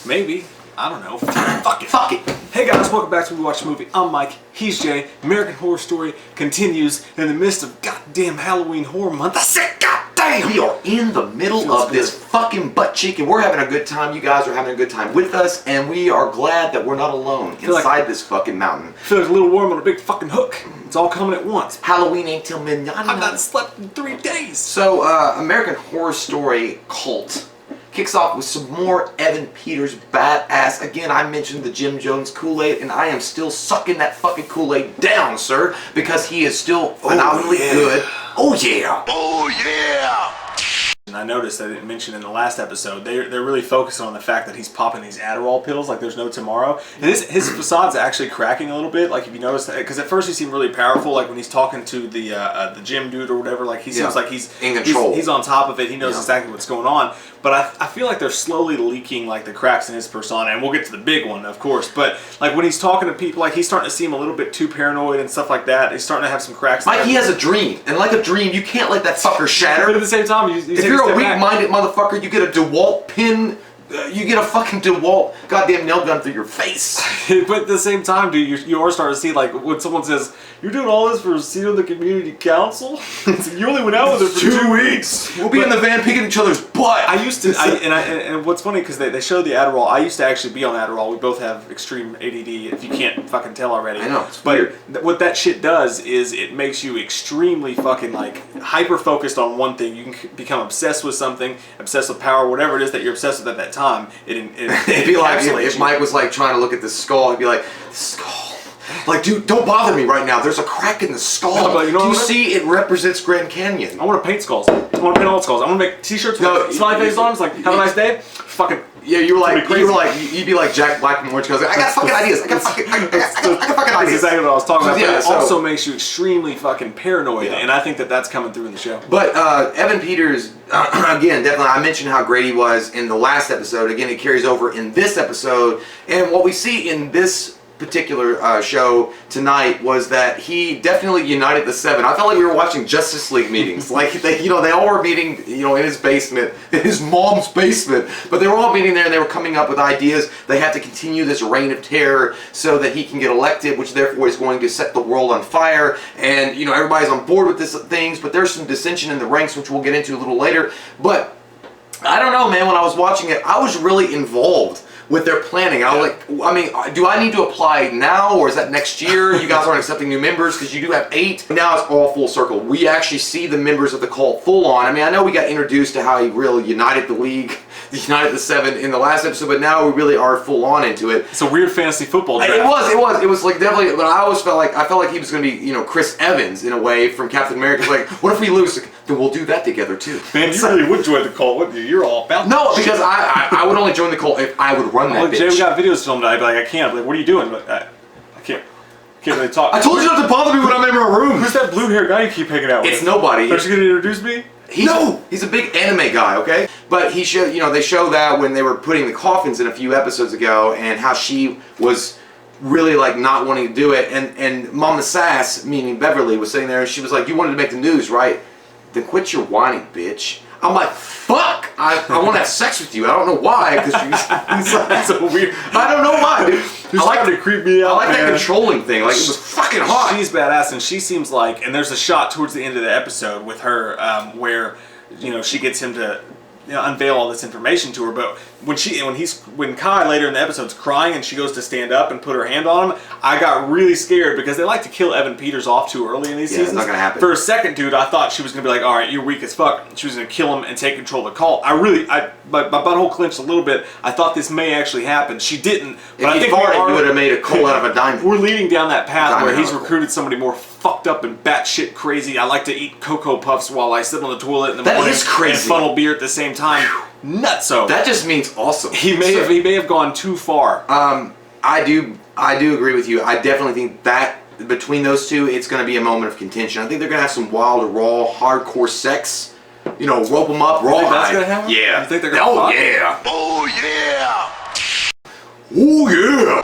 Maybe. I don't know. Fuck it. Hey guys, welcome back to We Watch a Movie. I'm Mike. He's Jay. American Horror Story continues in the midst of goddamn Halloween Horror Month. I said goddamn! We are in the middle of this fucking butt cheek and we're having a good time. You guys are having a good time with us and we are glad that we're not alone inside this fucking mountain. I feel like a little warm on a big fucking hook. It's all coming at once. Halloween ain't till midnight. I've not slept in 3 days. So, American Horror Story Cult kicks off with some more Evan Peters badass. Again, I mentioned the Jim Jones Kool-Aid, and I am still sucking that fucking Kool-Aid down, sir, because he is still phenomenally good. Oh yeah! Oh yeah! And I noticed I didn't mention in the last episode, they're really focusing on the fact that he's popping these Adderall pills like there's no tomorrow. And his facade's actually cracking a little bit, like if you notice that, because at first he seemed really powerful, like when he's talking to the gym dude or whatever, like he seems like he's in control. He's on top of it, he knows exactly what's going on. But I feel like they're slowly leaking like the cracks in his persona, and we'll get to the big one, of course. But like when he's talking to people, like he's starting to seem a little bit too paranoid and stuff like that. He's starting to have some cracks. Mike, he has a dream, and like a dream, you can't let that fucker shatter. But at the same time, if you're a weak-minded motherfucker, you get a DeWalt pin. You get a fucking DeWalt goddamn nail gun through your face. But at the same time, dude, you are starting to see, like, when someone says, you're doing all this for Cedar the Community Council? You only went out with it for 2 weeks. We'll be in the van picking each other's butt. I used to, and what's funny, because they show the Adderall, I used to actually be on Adderall. We both have extreme ADD, if you can't fucking tell already. I know, it's weird. What that shit does is it makes you extremely fucking, like, hyper-focused on one thing. You can become obsessed with something, obsessed with power, whatever it is that you're obsessed with at that time. It'd be like if Mike was like trying to look at the skull, he'd be like, the skull. Like, dude, don't bother me right now. There's a crack in the skull. No, but you know Do you see it represents Grand Canyon? I want to paint skulls. I want to paint all skulls. I want to make t-shirts with smiley faces on. It's like, have a nice day. Fucking. Yeah, you'd be like Jack Black from Orange County. I got fucking ideas. I got fucking ideas. That's exactly what I was talking about. Yeah, but it also makes you extremely fucking paranoid, and I think that's coming through in the show. But Evan Peters, again, definitely, I mentioned how great he was in the last episode. Again, it carries over in this episode, and what we see in this particular show tonight was that he definitely united the seven. I felt like we were watching Justice League meetings. Like they all were meeting, in his basement, in his mom's basement. But they were all meeting there, and they were coming up with ideas. They had to continue this reign of terror so that he can get elected, which therefore is going to set the world on fire. And everybody's on board with this things. But there's some dissension in the ranks, which we'll get into a little later. But I don't know, man. When I was watching it, I was really involved with their planning. I was like, do I need to apply now, or is that next year? You guys aren't accepting new members because you do have 8. Now it's all full circle. We actually see the members of the cult full on. I mean, I know we got introduced to how he really united the league, united the 7 in the last episode, but now we really are full on into it. It's a weird fantasy football draft. It was like definitely, but I always felt like he was going to be, Chris Evans in a way from Captain America. Like, what if we lose? Then we'll do that together too. Man, you really would join the cult, wouldn't you? You're all about No, because I would only join the cult if I would run that bitch. Jay, we got videos filmed. I'd be like, I can't. I'm like, what are you doing? But I can't really talk. I told you not to bother me when I'm in my room. Who's that blue-haired guy you keep hanging out with? It's nobody. Are you going to introduce me? He's a big anime guy, okay? But he showed, they show that when they were putting the coffins in a few episodes ago, and how she was really like not wanting to do it, and Mama Sass, meaning Beverly, was sitting there, and she was like, "You wanted to make the news, right? Then quit your whining, bitch." I'm like, fuck! I want to have sex with you. I don't know why, because she's so weird. I don't know why, dude. I like to creep me out. I like that controlling thing. Like, it was fucking hot. She's badass, and she seems like, and there's a shot towards the end of the episode with her where, she gets him to unveil all this information to her. But when Kai later in the episode's crying and she goes to stand up and put her hand on him, I got really scared because they like to kill Evan Peters off too early in these seasons. It's not gonna happen. For a second, dude, I thought she was gonna be like, all right, you're weak as fuck. She was gonna kill him and take control of the cult. My butthole clenched a little bit. I thought this may actually happen. She didn't. But I think you would have made a coal out of a diamond. We're leading down that path where he's recruited somebody more fucked up and batshit crazy. I like to eat Cocoa Puffs while I sit on the toilet in the morning. That is crazy. And funnel beer at the same time. Nutso. That just means awesome. He may have gone too far. I do agree with you. I definitely think that between those two, it's going to be a moment of contention. I think they're going to have some wild, raw, hardcore sex. Rope them up, raw. That's going to happen? Yeah. You think they're going to Oh yeah. Oh yeah. Oh yeah.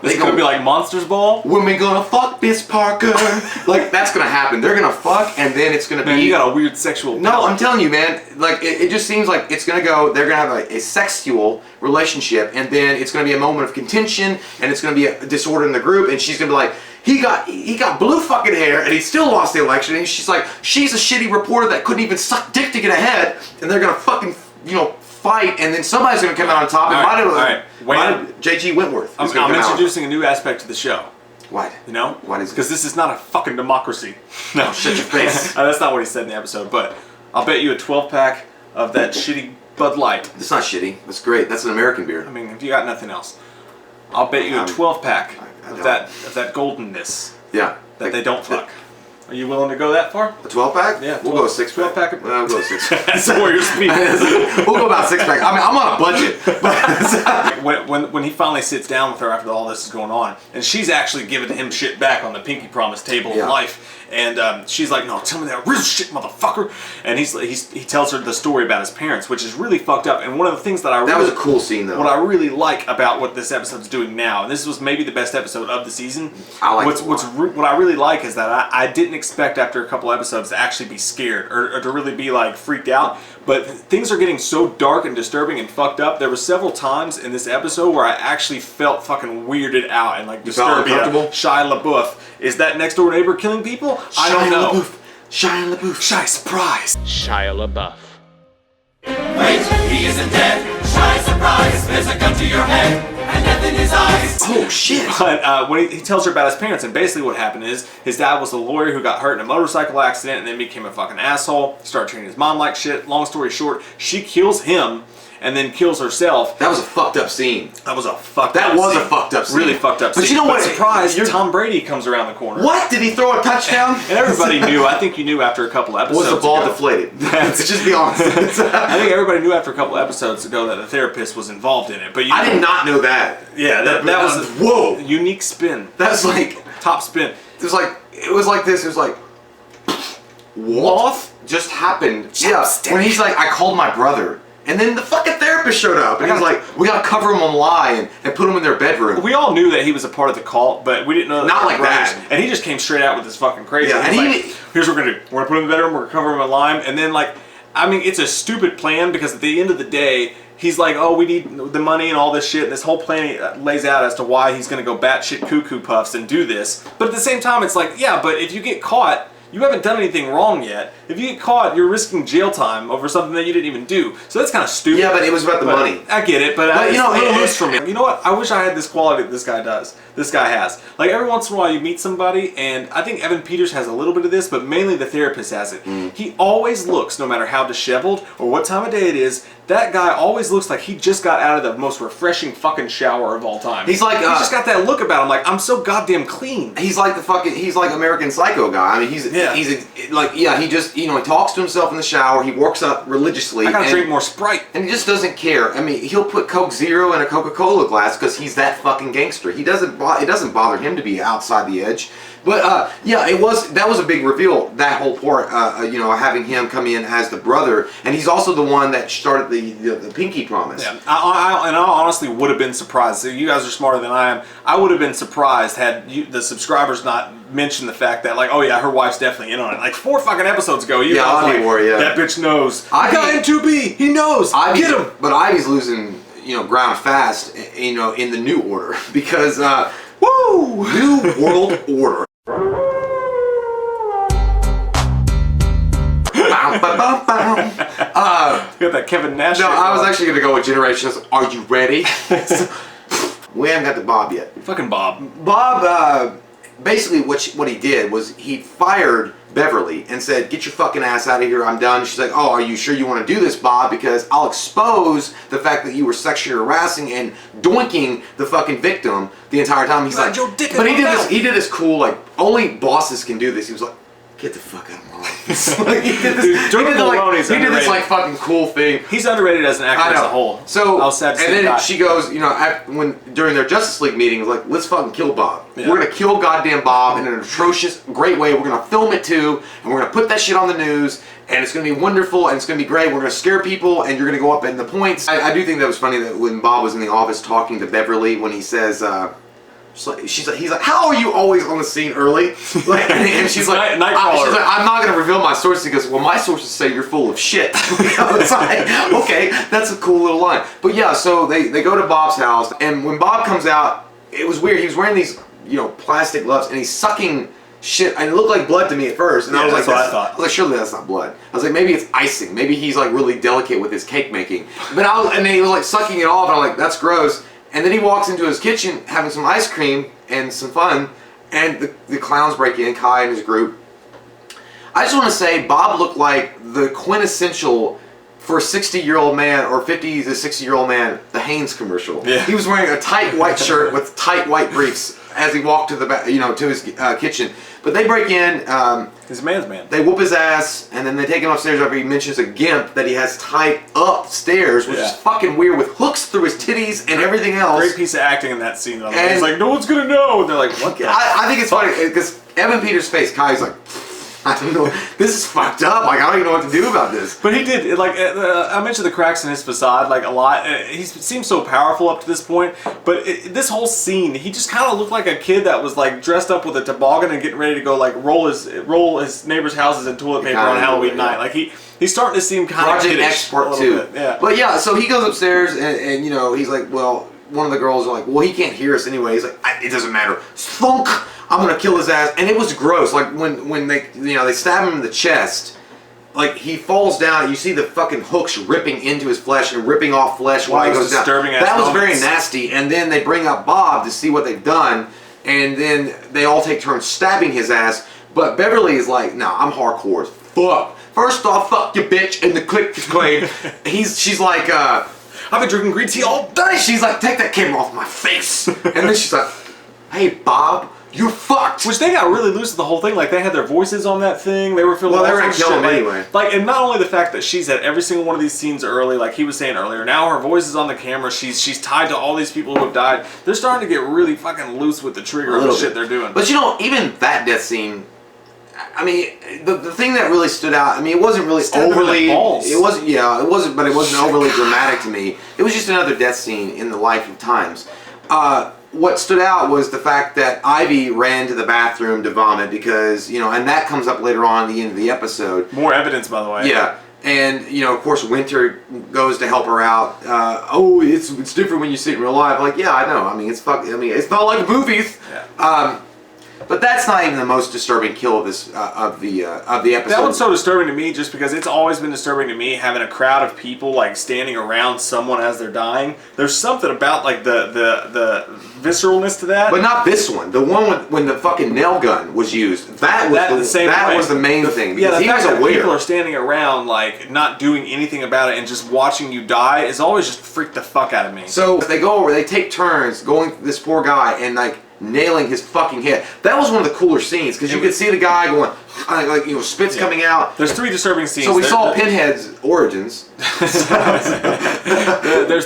It's going to be like Monsters Ball. When we gonna fuck Miss Parker? Like, that's gonna happen. They're gonna fuck, and then it's gonna be... Man, you got a weird sexual... No, I'm telling you, man. Like, it just seems like it's gonna go... They're gonna have a sexual relationship, and then it's gonna be a moment of contention, and it's gonna be a disorder in the group, and she's gonna be like, he got blue fucking hair, and he still lost the election, and she's like, she's a shitty reporter that couldn't even suck dick to get ahead, and they're gonna fucking, fight, and then somebody's gonna come out on top. JG Wentworth. I'm introducing a new aspect to the show. What? You know? What is it? Because this is not a fucking democracy. No, shut your face. That's not what he said in the episode, but I'll bet you a 12-pack of that shitty Bud Light. It's not shitty. That's great. That's an American beer. I mean, if you got nothing else, I'll bet you a 12-pack of that goldenness. Yeah. That they don't fuck. Are you willing to go that far? A 12-pack? Yeah. We'll go a 6-pack. 12-pack? We'll go a 6-pack. That's where you're speaking. We'll go about 6-pack. I mean, I'm on a budget. when he finally sits down with her after all this is going on, and she's actually giving him shit back on the Pinky Promise table of life, and she's like, no, tell me that real shit, motherfucker. And he tells her the story about his parents, which is really fucked up. And one of the things that that was a cool scene, though. What I really like about what this episode's doing now, and this was maybe the best episode of the season. I like what I really like is that I didn't expect after a couple episodes to actually be scared or to really be like freaked out. But things are getting so dark and disturbing and fucked up. There were several times in this episode where I actually felt fucking weirded out and like disturbed. Shia LaBeouf. Is that next door neighbor killing people? I don't know. Shia LaBeouf. Shia surprise. Shia LaBeouf. Wait, he isn't dead. Shia surprise. There's a gun to your head and death in his eyes. Oh shit. But when he tells her about his parents, and basically what happened is his dad was a lawyer who got hurt in a motorcycle accident and then became a fucking asshole. Started treating his mom like shit. Long story short, she kills him and then kills herself. That was a fucked up scene. That was a fucked up scene. Really fucked up scene. But you know what? Surprise, Tom Brady comes around the corner. What? Did he throw a touchdown? And everybody knew. I think you knew after a couple episodes. Was the ball ago, deflated? Let's just be honest. I think everybody knew after a couple episodes ago that the therapist was involved in it. But I did not know that. Yeah, that was whoa, unique spin. That's like top spin. It was like this. It was like what just happened? Chopstick. When he's like, I called my brother. And then the fucking therapist showed up, and he was like, "We gotta cover him on lie and put him in their bedroom." We all knew that he was a part of the cult, but we didn't know that. Not like that. And he just came straight out with this fucking crazy. Yeah, and like, here's what we're gonna do: we're gonna put him in the bedroom, we're gonna cover him in lime, and then like, I mean, it's a stupid plan because at the end of the day, he's like, "Oh, we need the money and all this shit." And this whole plan lays out as to why he's gonna go batshit cuckoo puffs and do this. But at the same time, it's like, yeah, but if you get caught, you haven't done anything wrong yet. If you get caught, you're risking jail time over something that you didn't even do. So that's kind of stupid. Yeah, but it was about the money. I get it, but you know, it is for me. You know what? I wish I had this quality that this guy does. This guy has. Like every once in a while you meet somebody, and I think Evan Peters has a little bit of this, but mainly the therapist has it. He always looks, no matter how disheveled or what time of day it is, that guy always looks like he just got out of the most refreshing fucking shower of all time. He's like, he's just got that look about him, like I'm so goddamn clean. He's like he's like American Psycho guy. I mean, he's he just he talks to himself in the shower. He works up religiously. I gotta drink more Sprite. And he just doesn't care. I mean, he'll put Coke Zero in a Coca-Cola glass because he's that fucking gangster. It doesn't bother him to be outside the edge. But yeah, that was a big reveal. That whole part, having him come in as the brother, and he's also the one that started the Pinky Promise. Yeah, I honestly would have been surprised. You guys are smarter than I am. I would have been surprised had the subscribers not mentioned the fact that, like, oh yeah, her wife's definitely in on it. Like 4 fucking episodes ago, you guys like, that bitch knows. Guy in 2B, he knows. Get him. But Ivy's losing, ground fast, in the new order because new world order. You got that Kevin Nash. No, I was actually gonna go with Generations. Are you ready? We haven't got to Bob yet. Fucking Bob. Bob, basically what he did was he fired Beverly and said, "Get your fucking ass out of here, I'm done." She's like, "Oh, are you sure you want to do this, Bob? Because I'll expose the fact that you were sexually harassing and doinking the fucking victim the entire time." He's like, but he did this cool, like, only bosses can do this. He was like, "Get the fuck out of my office." Like, he did this like fucking cool thing. He's underrated as an actor as a whole. So, I was sad to see and then that. she goes, during their Justice League meeting, like, let's fucking kill Bob. Yeah. We're gonna kill goddamn Bob in an atrocious, great way. We're gonna film it too, and we're gonna put that shit on the news, and it's gonna be wonderful, and it's gonna be great. We're gonna scare people, and you're gonna go up in the points. I do think that was funny that when Bob was in the office talking to Beverly, when he says, He's like, how are you always on the scene early? Like, and she's like, she's like, I'm not going to reveal my sources. He goes, well, my sources say you're full of shit. It's like, okay, that's a cool little line. But yeah, so they go to Bob's house, and when Bob comes out, it was weird. He was wearing these, plastic gloves, and he's sucking shit, and it looked like blood to me at first, and I was like, that's what I thought. I was like, surely that's not blood. I was like, maybe it's icing. Maybe he's like really delicate with his cake making. But and then he was like sucking it off, and I'm like, that's gross. And then he walks into his kitchen having some ice cream and some fun, and the clowns break in, Kai and his group. I just want to say, Bob looked like the quintessential, for a 60-year-old man or 50 to 60-year-old man, the Hanes commercial. Yeah. He was wearing a tight white shirt with tight white briefs as he walked to the to his kitchen. But they break in. He's a man's man. They whoop his ass, and then they take him upstairs after he mentions a gimp that he has tied upstairs, which is fucking weird, with hooks through his titties and everything else. Great piece of acting in that scene. And he's like, no one's gonna know. And they're like, what the I think it's funny, because Evan Peters' face, Kai's like, I don't know, this is fucked up. Like, I don't even know what to do about this. But he did, like, I mentioned the cracks in his facade, like, a lot. He seems so powerful up to this point, but this whole scene, he just kind of looked like a kid that was, like, dressed up with a toboggan and getting ready to go, like, roll his neighbor's houses in toilet paper on Halloween night. Like, he's starting to seem kind of Project X Part 2. Yeah. But yeah, so he goes upstairs, and he's like, well, one of the girls are like, well, he can't hear us anyway. He's like, it doesn't matter. Thunk! I'm gonna kill his ass. And it was gross. Like when they they stab him in the chest, like he falls down. You see the fucking hooks ripping into his flesh and ripping off flesh while he goes down. That was very nasty. And then they bring up Bob to see what they've done, and then they all take turns stabbing his ass. But Beverly is like, no, I'm hardcore as fuck. First off, fuck you, bitch, and the click is claim. She's like, I've been drinking green tea all day. She's like, take that camera off my face. And then she's like, hey, Bob, you're fucked. Which they got really loose with the whole thing. Like, they had their voices on that thing. They were filming. Well, they were gonna kill him anyway. Like, and not only the fact that she's at every single one of these scenes early, like he was saying earlier. Now her voice is on the camera. She's tied to all these people who have died. They're starting to get really fucking loose with the trigger of the shit they're doing. But even that death scene, I mean, the thing that really stood out, I mean, it wasn't really overly, it wasn't, but it wasn't overly dramatic to me. It was just another death scene in the life of times. What stood out was the fact that Ivy ran to the bathroom to vomit because, and that comes up later on at the end of the episode. More evidence, by the way. Yeah. And, of course, Winter goes to help her out. It's different when you see it in real life. Like, yeah, I know. I mean, it's not like movies. Yeah. But that's not even the most disturbing kill of this of the episode. That one's so disturbing to me just because it's always been disturbing to me having a crowd of people like standing around someone as they're dying. There's something about like the visceralness to that. But not this one. The one when the fucking nail gun was used. That was the main thing. Yeah, the he fact was that aware. people are standing around like not doing anything about it and just watching you die is always just freaked the fuck out of me. So they go over. They take turns going to this poor guy and like nailing his fucking head. That was one of the cooler scenes because you could see the guy going spit's coming out. There's 3 disturbing scenes. So we saw Pinhead's origins. There's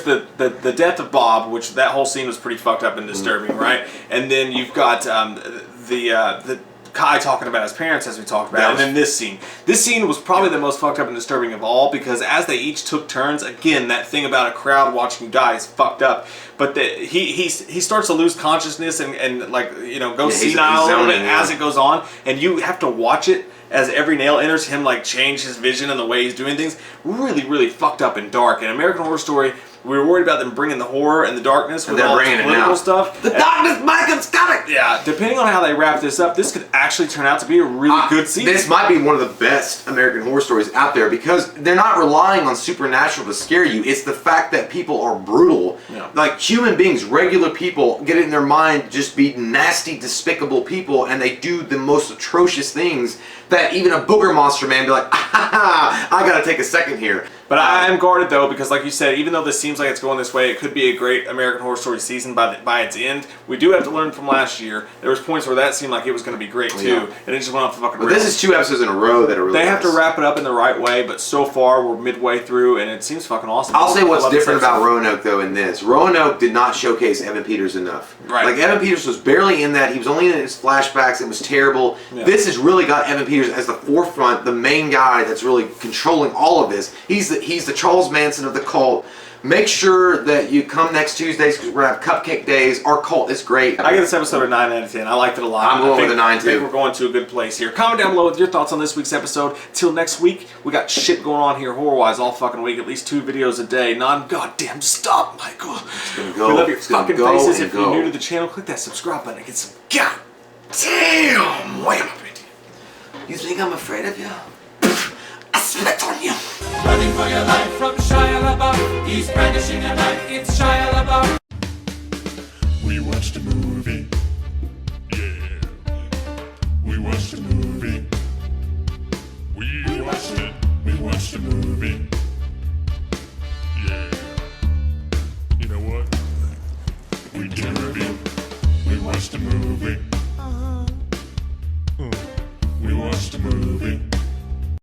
the death of Bob, which that whole scene was pretty fucked up and disturbing, right? And then you've got the Kai talking about his parents, as we talked about, and then this scene. This scene was probably the most fucked up and disturbing of all because as they each took turns, again, that thing about a crowd watching you die is fucked up. But he starts to lose consciousness and like go senile a little bit as it goes on, and you have to watch it as every nail enters him like change his vision and the way he's doing things. Really, really fucked up and dark. In American Horror Story, we were worried about them bringing the horror and the darkness with all this political stuff. The darkness, Mike's got it! Yeah, depending on how they wrap this up, this could actually turn out to be a really good season. This might be one of the best American Horror Stories out there because they're not relying on supernatural to scare you. It's the fact that people are brutal. Yeah. Like human beings, regular people, get it in their mind just be nasty, despicable people, and they do the most atrocious things that even a booger monster man be like, I gotta take a second here. But I am guarded though because, like you said, even though this seems like it's going this way, it could be a great American Horror Story season by its end. We do have to learn from last year. There was points where that seemed like it was going to be great too, and it just went off the fucking rails. But this is 2 episodes in a row that are really They have to wrap it up in the right way, but so far we're midway through, and it seems fucking awesome. I'll say what's different about Roanoke though in this. Roanoke did not showcase Evan Peters enough. Right. Like Evan Peters was barely in that. He was only in his flashbacks. It was terrible. Yeah. This has really got Evan Peters as the forefront, the main guy that's really controlling all of this. He's the Charles Manson of the cult. Make sure that you come next Tuesdays because we're going to have Cupcake Days. Our cult is great. I give this episode a 9 out of 10. I liked it a lot. I'm going with a 9 I think too. we're going to a good place here. Comment down below with your thoughts on this week's episode. Till next week, we got shit going on here horror-wise all fucking week. At least 2 videos a day. Non-goddamn stop, Michael. It's going to go. We love your It's gonna fucking go faces. and If you're go. new to the channel, click that subscribe button and get some goddamn wham. You think I'm afraid of you? I spit on you. Running for your life from Shia LaBeouf. He's brandishing a knife. It's Shia LaBeouf. We watched a movie. Yeah. We watched a movie. We watched it. We watched a movie.